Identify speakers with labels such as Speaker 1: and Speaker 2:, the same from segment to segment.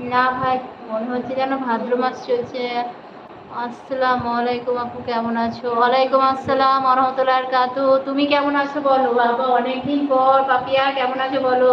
Speaker 1: না ভাই, মনে হচ্ছে যেন ভাদ্র মাস চলছে। আসসালামু আলাইকুম আপু, কেমন আছো? ওয়ালাইকুম আসসালাম ওয়া রাহমাতুল্লাহি ওয়া বারাকাতুহু। তুমি কেমন আছো বলো? বাবা অনেকদিন পর। পাপিয়া কেমন আছো বলো?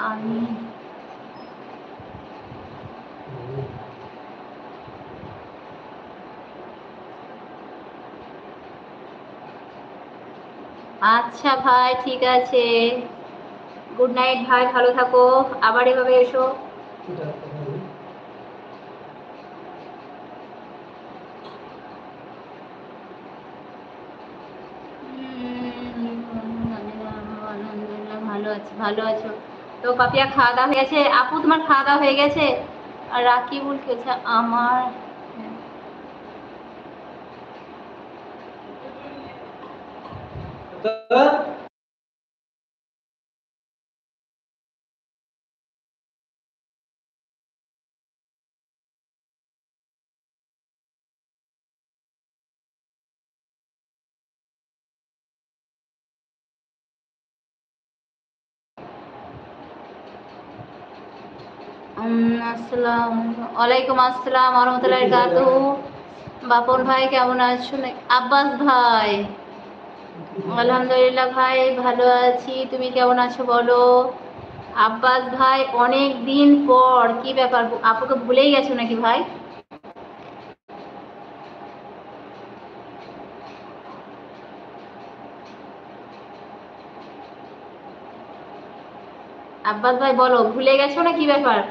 Speaker 1: আমি আচ্ছা ভাই, ঠিক আছে। গুড নাইট ভাই, ভালো থাকো। আবার এভাবে এসো। আলহামদুলিল্লাহ ভালো আছি। ভালো আছো তো? পাপিয়া খাওয়া দাওয়া হয়ে গেছে? আপু তোমার খাওয়া দাওয়া হয়ে গেছে? আর রাকিবুল কেছে আমার। আসসালাম, ওয়ালাইকুম আসসালাম ওয়া রাহমাতুল্লাহি ওয়া বারাকাতুহু। বাপন ভাই কেমন আছো? আব্বাস ভাই, আলহামদুলিল্লাহ ভাই ভালো আছি। তুমি কেমন আছো বলো? আব্বাস ভাই অনেক দিন পর, কি ব্যাপার? আপুকে ভুলেই গেছো নাকি ভাই? আব্বাস ভাই বলো, ভুলে গেছো না কি ব্যাপার?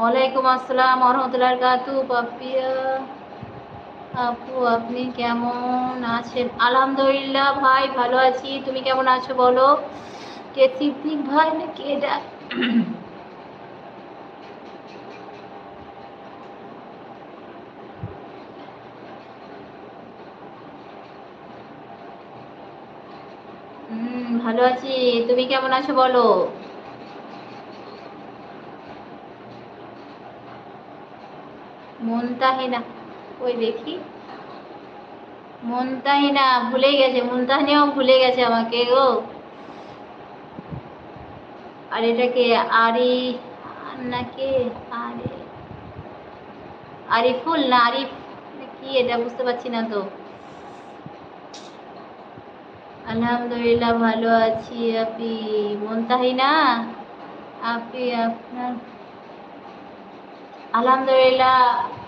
Speaker 1: ওয়ালাইকুম আসসালাম ওয়া রাহমাতুল্লাহি ওয়া বারাকাতুহু। পাপিয়া আপু আপনি কেমন আছেন? আলহামদুলিল্লাহ ভাই ভালো আছি। তুমি কেমন আছো বলো? কে সিদ্দিক ভাই নাকি এটা? ভালো আছি। তুমি কেমন আছো বলো? মুনতাহিনা, ওই দেখি। মুনতাহিনা ভুলে গেছে, মুনতাহিনাও ভুলে গেছে আমাকে গো। আর এটা কে? আরি নাকি? আরে আরিফুল না আরিফ কি, এটা বুঝতে পারছি না তো। আলহামদুলিল্লাহ ভালো আছি আপি। মুনতাহিনা আপি আপনার? আলহামদুলিল্লাহ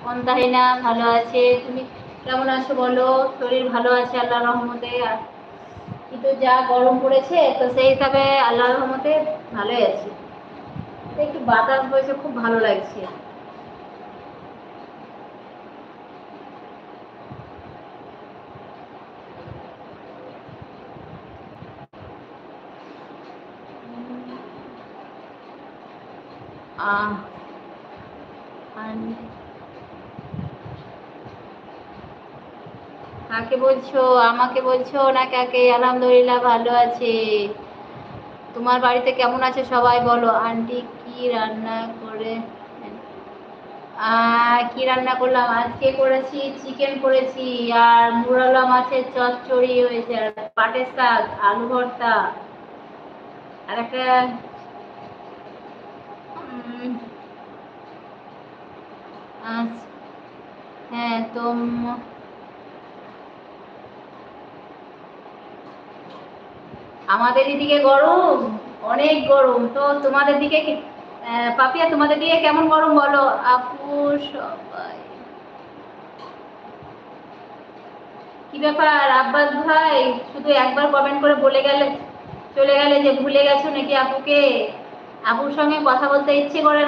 Speaker 1: মুনতাহিনা ভালো আছে। তুমি কেমন আছো বলো? শরীর ভালো আছে আল্লাহর রহমতে। আর কিন্তু যা গরম পড়েছে তো সেই হিসাবে আল্লাহর রহমতে ভালোই আছি। একটু বাতাস বইছে, খুব ভালো লাগছে। আহ কাকে বলছো? আমাকে বলছো না কাকে? আলহামদুলিল্লাহ ভালো আছে। তোমার বাড়িতে কেমন আছে সবাই বলো? আন্টি কি রান্না করে? কি রান্না করলাম আজকে? করেছি চিকেন করেছি, আর মুরালা মাছের চচ্চড়ি হয়েছে, আর পাটের শাক, আলু ভর্তা, আর একটা উম, আচ্ছা, হ্যাঁ তো আমাদের এদিকে গরম, অনেক গরম। তো তোমাদের দিকে পাপিয়া তোমাদের দিকে কেমন গরম বলো? আপু সবাই কি ব্যাপার আব্বাস ভাই, শুধু একবার কমেন্ট করে বলে গেলে, চলে গেলে যে ভুলে গেছো নাকি আপুকে? আপুর সঙ্গে কথা বলতে ইচ্ছে করে